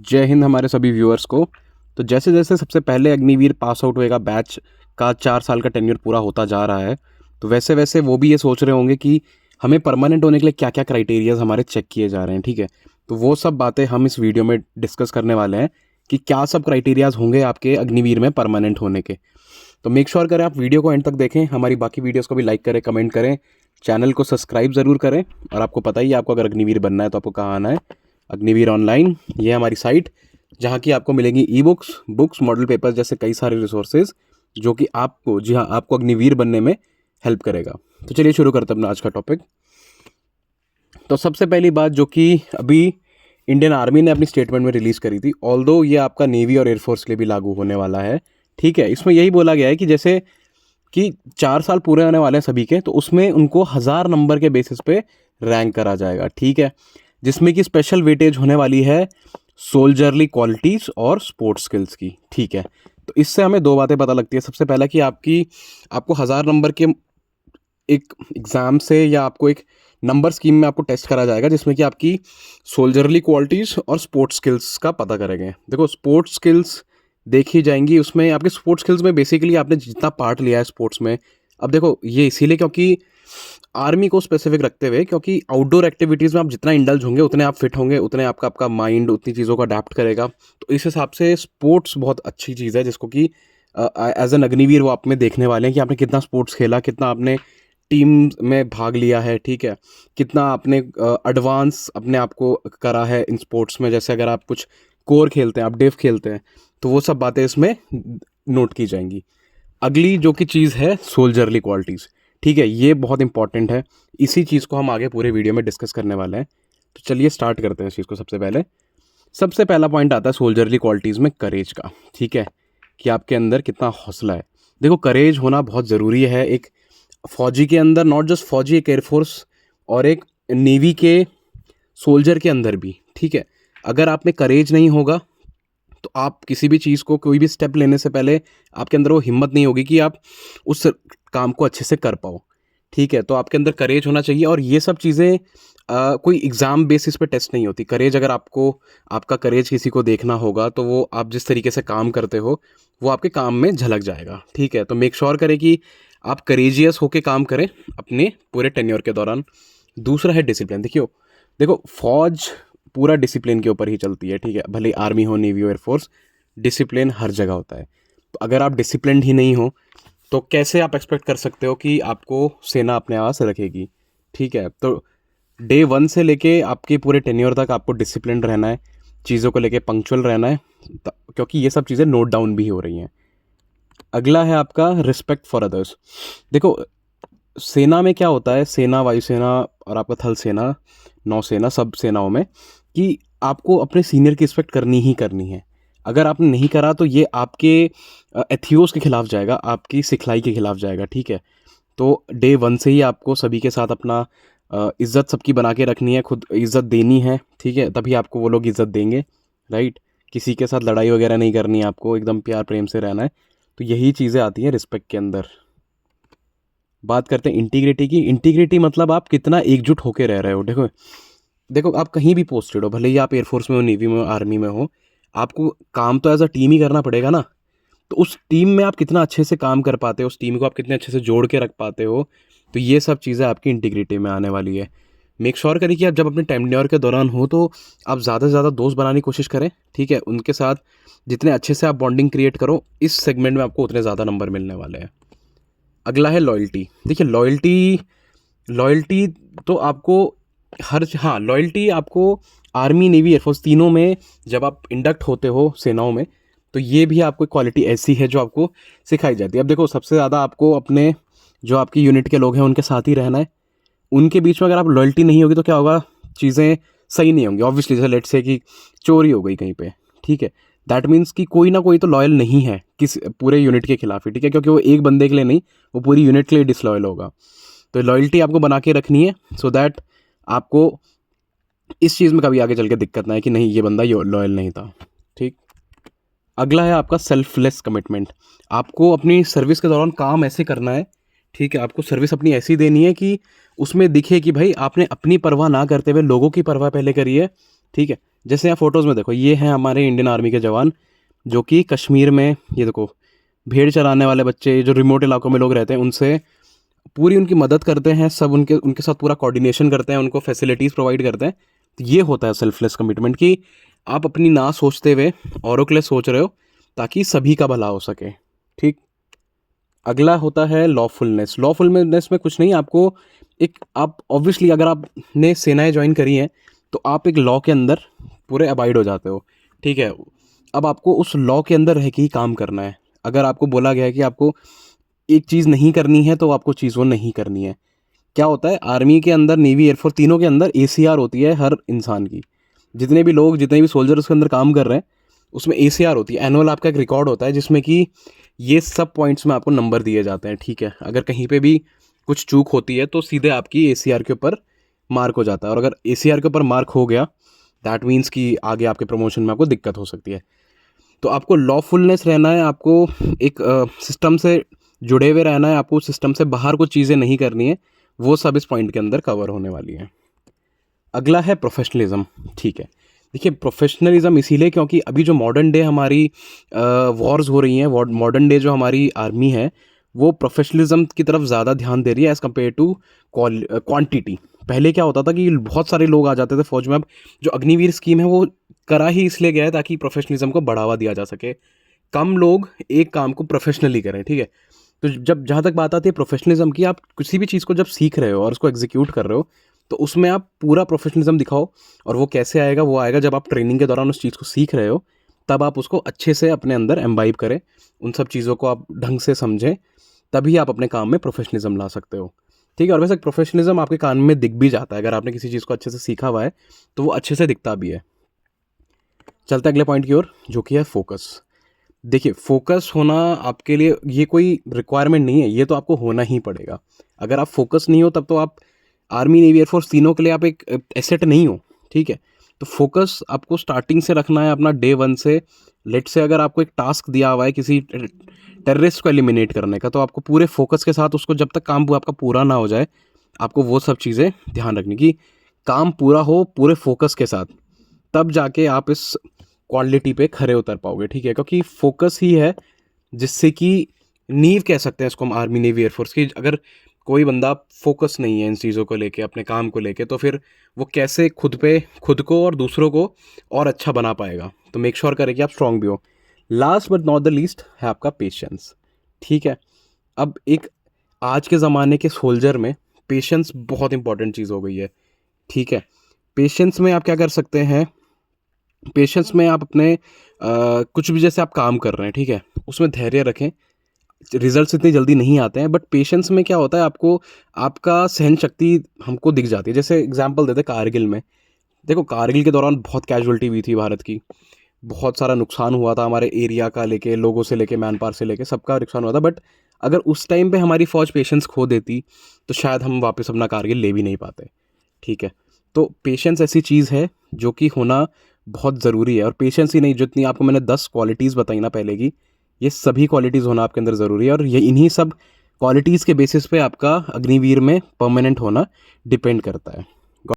जय हिंद हमारे सभी व्यूअर्स को। तो जैसे जैसे सबसे पहले अग्निवीर पास आउट होएगा, बैच का 4 साल का टेन्योर पूरा होता जा रहा है, तो वैसे वैसे वो भी ये सोच रहे होंगे कि हमें परमानेंट होने के लिए क्या क्या क्राइटेरियाज हमारे चेक किए जा रहे हैं। ठीक है, तो वो सब बातें हम इस वीडियो में डिस्कस करने वाले हैं कि क्या सब क्राइटेरियाज होंगे आपके अग्निवीर में परमानेंट होने के। तो मेक श्योर करें आप वीडियो को एंड तक देखें, हमारी बाकी वीडियोस को भी लाइक करें, कमेंट करें, चैनल को सब्सक्राइब ज़रूर करें। और आपको पता ही है, आपको अगर अग्निवीर बनना है तो आपको कहाँ आना है, अग्निवीर ऑनलाइन। ये है हमारी साइट जहाँ की आपको मिलेंगी e books, books, model papers जैसे कई सारे रिसोर्सेज जो कि आपको, जी हाँ, आपको अग्निवीर बनने में हेल्प करेगा। तो चलिए शुरू करते हैं अपना आज का टॉपिक। तो सबसे पहली बात जो कि अभी इंडियन आर्मी ने अपनी स्टेटमेंट में रिलीज़ करी थी, ऑल्दो ये आपका नेवी और एयरफोर्स के लिए भी लागू होने वाला है। ठीक है, इसमें यही बोला गया है कि जैसे कि 4 साल पूरे होने वाले हैं सभी के, तो उसमें उनको 1000 नंबर के बेसिस पे रैंक करा जाएगा। ठीक है, जिसमें कि स्पेशल वेटेज होने वाली है सोल्जरली क्वालिटीज़ और स्पोर्ट्स स्किल्स की। ठीक है, तो इससे हमें दो बातें पता लगती है। सबसे पहला कि आपको 1000 नंबर के एक एग्ज़ाम से या आपको एक नंबर स्कीम में आपको टेस्ट करा जाएगा, जिसमें कि आपकी सोल्जरली क्वालिटीज़ और स्पोर्ट्स स्किल्स का पता करेंगे। देखो, स्पोर्ट्स स्किल्स देखी जाएंगी, उसमें आपके स्पोर्ट्स स्किल्स में बेसिकली आपने जितना पार्ट लिया है स्पोर्ट्स में। अब देखो, ये इसीलिए क्योंकि आर्मी को स्पेसिफिक रखते हुए, क्योंकि आउटडोर एक्टिविटीज़ में आप जितना इंडल्ज होंगे उतने आप फिट होंगे, उतने आपका आपका माइंड उतनी चीज़ों को अडेप्ट करेगा। तो इस हिसाब से स्पोर्ट्स बहुत अच्छी चीज़ है, जिसको कि एज एन अग्निवीर वो आप में देखने वाले हैं कि आपने कितना स्पोर्ट्स खेला, कितना आपने टीम में भाग लिया है। ठीक है, कितना आपने एडवांस अपने आप को करा है इन स्पोर्ट्स में। जैसे अगर आप कुछ कोर खेलते हैं, आप डेफ खेलते हैं, तो वो सब बातें इसमें नोट की जाएंगी। अगली जो कि चीज़ है सोल्जरली क्वालिटीज़। ठीक है, ये बहुत इंपॉर्टेंट है, इसी चीज़ को हम आगे पूरे वीडियो में डिस्कस करने वाले हैं। तो चलिए स्टार्ट करते हैं इस चीज़ को। सबसे पहला पॉइंट आता है सोल्जरली क्वालिटीज़ में करेज का। ठीक है, कि आपके अंदर कितना हौसला है। देखो, करेज होना बहुत ज़रूरी है एक फौजी के अंदर, नॉट जस्ट फौजी, एक एयरफोर्स और एक नेवी के सोल्जर के अंदर भी। ठीक है, अगर आप में करेज नहीं होगा तो आप किसी भी चीज़ को, कोई भी स्टेप लेने से पहले आपके अंदर वो हिम्मत नहीं होगी कि आप उस काम को अच्छे से कर पाओ। ठीक है, तो आपके अंदर करेज होना चाहिए। और ये सब चीज़ें कोई एग्ज़ाम बेसिस पे टेस्ट नहीं होती। करेज, अगर आपको आपका करेज किसी को देखना होगा तो वो आप जिस तरीके से काम करते हो वो आपके काम में झलक जाएगा। ठीक है, तो मेक श्योर करें कि आप करेजियस होके काम करें अपने पूरे टेन्योर के दौरान। दूसरा है डिसिप्लिन। देखो, फौज पूरा डिसिप्लिन के ऊपर ही चलती है। ठीक है, भले आर्मी हो, नेवी हो, एयरफोर्स, डिसिप्लिन हर जगह होता है। तो अगर आप डिसिप्लिन ही नहीं हो तो कैसे आप एक्सपेक्ट कर सकते हो कि आपको सेना अपने आस रखेगी। ठीक है, तो डे 1 से लेके आपके पूरे टेन्योर तक आपको डिसिप्लिन रहना है, चीज़ों को लेके पंक्चुअल रहना है, क्योंकि ये सब चीज़ें नोट डाउन भी हो रही हैं। अगला है आपका रिस्पेक्ट फॉर अदर्स। देखो, सेना में क्या होता है, सेना, वायुसेना और आपका थल सेना, नौसेना, सब सेनाओं में, कि आपको अपने सीनियर की रिस्पेक्ट करनी ही करनी है। अगर आपने नहीं करा तो ये आपके एथियोस के खिलाफ जाएगा, आपकी सिखलाई के खिलाफ जाएगा। ठीक है, तो डे 1 से ही आपको सभी के साथ अपना इज़्ज़त सबकी बना के रखनी है, खुद इज़्ज़त देनी है। ठीक है, तभी आपको वो लोग इज़्ज़त देंगे। राइट, किसी के साथ लड़ाई वगैरह नहीं करनी है, आपको एकदम प्यार प्रेम से रहना है। तो यही चीज़ें आती हैं रिस्पेक्ट के अंदर। बात करते हैं इंटीग्रिटी की। इंटीग्रिटी मतलब आप कितना एकजुट होकर रह रहे हो। देखो, आप कहीं भी पोस्टेड हो, भले ही आप एयरफोर्स में हो, नेवी में हो, आर्मी में हो, आपको काम तो एज अ टीम ही करना पड़ेगा ना। तो उस टीम में आप कितना अच्छे से काम कर पाते हो, उस टीम को आप कितने अच्छे से जोड़ के रख पाते हो, तो ये सब चीज़ें आपकी इंटीग्रिटी में आने वाली है। मेक श्योर करिए कि आप जब अपने टेन्योर के दौरान हो तो आप ज़्यादा से ज़्यादा दोस्त बनाने की कोशिश करें। ठीक है, उनके साथ जितने अच्छे से आप बॉन्डिंग क्रिएट करो, इस सेगमेंट में आपको उतने ज़्यादा नंबर मिलने वाले हैं। अगला है लॉयल्टी। देखिए, लॉयल्टी तो आपको हाँ, लॉयल्टी आपको आर्मी, नेवी, एयरफोर्स तीनों में जब आप इंडक्ट होते हो सेनाओं में, तो ये भी आपको क्वालिटी ऐसी है जो आपको सिखाई जाती है। अब देखो, सबसे ज़्यादा आपको अपने जो आपकी यूनिट के लोग हैं उनके साथ ही रहना है। उनके बीच में अगर आप लॉयल्टी नहीं होगी तो क्या होगा, चीज़ें सही नहीं होंगी। ऑब्वियसली, जैसे लेट्स से कि चोरी हो गई कहीं पे, ठीक है, दैट मीन्स कि कोई ना कोई तो लॉयल नहीं है किस पूरे यूनिट के खिलाफ ही। ठीक है, क्योंकि वो एक बंदे के लिए नहीं, वो पूरी यूनिट के लिए डिसलॉयल होगा। तो लॉयल्टी आपको बना के रखनी है, सो दैट आपको इस चीज़ में कभी आगे चल के दिक्कत ना है कि नहीं, ये बंदा लॉयल नहीं था। ठीक, अगला है आपका सेल्फलेस कमिटमेंट। आपको अपनी सर्विस के दौरान काम ऐसे करना है, ठीक है, आपको सर्विस अपनी ऐसी देनी है कि उसमें दिखे कि भाई आपने अपनी परवाह ना करते हुए लोगों की परवाह पहले करी है, ठीक है। जैसे यहाँ फ़ोटोज़ में देखो, ये हैं हमारे इंडियन आर्मी के जवान जो कि कश्मीर में, ये देखो, भेड़ चराने वाले बच्चे जो रिमोट इलाकों में लोग रहते हैं उनसे पूरी उनकी मदद करते हैं, सब उनके उनके साथ पूरा कोऑर्डिनेशन करते हैं, उनको फैसिलिटीज़ प्रोवाइड करते हैं। तो ये होता है सेल्फलेस कमिटमेंट कि आप अपनी ना सोचते हुए औरों के लिए सोच रहे हो ताकि सभी का भला हो सके। ठीक। अगला होता है लॉफुलनेस। लॉफुलनेस में कुछ नहीं, आपको एक, आप ऑब्वियसली अगर आपने सेनाएं ज्वाइन करी हैं तो आप एक लॉ के अंदर पूरे अबाइड हो जाते हो। ठीक है। अब आपको उस लॉ के अंदर रह के ही काम करना है। अगर आपको बोला गया है कि आपको एक चीज़ नहीं करनी है तो आपको चीज़ वो नहीं करनी है। क्या होता है आर्मी के अंदर, नेवी, एयरफोर्स, तीनों के अंदर एसीआर होती है हर इंसान की। जितने भी लोग, जितने भी सोल्जर उसके अंदर काम कर रहे हैं उसमें एसीआर होती है। एनुअल आपका एक रिकॉर्ड होता है जिसमें कि ये सब पॉइंट्स में आपको नंबर दिए जाते हैं। ठीक है। अगर कहीं पे भी कुछ चूक होती है तो सीधे आपकी एसीआर के ऊपर मार्क हो जाता है, और अगर एसीआर के ऊपर मार्क हो गया दैट मीन्स कि आगे आपके प्रमोशन में आपको दिक्कत हो सकती है। तो आपको लॉफुलनेस रहना है, आपको एक सिस्टम से जुड़े हुए रहना है, आपको सिस्टम से बाहर कुछ चीज़ें नहीं करनी है। वो सब इस पॉइंट के अंदर कवर होने वाली है। अगला है प्रोफेशनलिज्म। ठीक है। देखिए, प्रोफेशनलिज्म इसीलिए क्योंकि अभी जो मॉडर्न डे हमारी वॉर्स हो रही हैं, मॉडर्न डे जो हमारी आर्मी है वो प्रोफेशनलिज्म की तरफ ज़्यादा ध्यान दे रही है एज़ कम्पेयर टू क्वांटिटी। पहले क्या होता था कि बहुत सारे लोग आ जाते थे फौज में। अब जो अग्निवीर स्कीम है वो करा ही इसलिए गया है ताकि प्रोफेशनलिज्म को बढ़ावा दिया जा सके, कम लोग एक काम को प्रोफेशनली करें। ठीक है। तो जब जहाँ तक बात आती है प्रोफेशनलिज्म की, आप किसी भी चीज़ को जब सीख रहे हो और उसको एग्जीक्यूट कर रहे हो तो उसमें आप पूरा प्रोफेशनलिज्म दिखाओ। और वो कैसे आएगा? वो आएगा जब आप ट्रेनिंग के दौरान उस चीज़ को सीख रहे हो, तब आप उसको अच्छे से अपने अंदर एम्बाइब करें, उन सब चीज़ों को आप ढंग से समझें, तभी आप अपने काम में प्रोफेशनलिज्म ला सकते हो। ठीक है। और वैसे प्रोफेशनलिज्म आपके काम में दिख भी जाता है, अगर आपने किसी चीज़ को अच्छे से सीखा हुआ है तो वो अच्छे से दिखता भी है। चलते हैं अगले पॉइंट की ओर, जो कि है फोकस। देखिए, फोकस होना आपके लिए ये कोई रिक्वायरमेंट नहीं है, ये तो आपको होना ही पड़ेगा। अगर आप फोकस नहीं हो तब तो आप आर्मी, नेवी, एयरफोर्स तीनों के लिए आप एक एसेट नहीं हो। ठीक है। तो फोकस आपको स्टार्टिंग से रखना है अपना, डे वन से। लेट से अगर आपको एक टास्क दिया हुआ है किसी टेररिस्ट को एलिमिनेट करने का, तो आपको पूरे फोकस के साथ उसको, जब तक काम आपका पूरा ना हो जाए, आपको वो सब चीज़ें ध्यान रखनी कि काम पूरा हो पूरे फोकस के साथ, तब जाके आप इस क्वालिटी पे खरे उतर पाओगे। ठीक है। क्योंकि फोकस ही है जिससे कि नींव कह सकते हैं इसको हम आर्मी, नेवी, एयरफोर्स की। अगर कोई बंदा फोकस नहीं है इन चीज़ों को लेके, अपने काम को लेके, तो फिर वो कैसे खुद को और दूसरों को और अच्छा बना पाएगा? तो मेक श्योर करें कि आप स्ट्रांग भी हो। Last but not the least है आपका पेशेंस। ठीक है। अब एक आज के ज़माने के सोल्जर में पेशेंस बहुत इंपॉर्टेंट चीज़ हो गई है। ठीक है। पेशेंस में आप क्या कर सकते हैं? पेशेंस में आप अपने कुछ भी, जैसे आप काम कर रहे हैं, ठीक है, उसमें धैर्य रखें। रिजल्ट्स इतनी जल्दी नहीं आते हैं, बट पेशेंस में क्या होता है, आपको आपका सहन शक्ति हमको दिख जाती है। जैसे एग्जांपल देते हैं कारगिल में। देखो, कारगिल के दौरान बहुत कैजुअलिटी हुई थी भारत की, बहुत सारा नुकसान हुआ था हमारे एरिया का लेके, लोगों से लेके, मैन पावर से लेके, सबका नुकसान हुआ था। बट अगर उस टाइम पे हमारी फौज पेशेंस खो देती तो शायद हम वापस अपना कारगिल ले भी नहीं पाते। ठीक है। तो पेशेंस ऐसी चीज़ है जो कि होना बहुत ज़रूरी है। और पेशेंस ही नहीं, जितनी आपको मैंने 10 क्वालिटीज़ बताई ना पहले की, ये सभी क्वालिटीज़ होना आपके अंदर ज़रूरी है। और ये इन्हीं सब क्वालिटीज़ के बेसिस पे आपका अग्निवीर में परमानेंट होना डिपेंड करता है।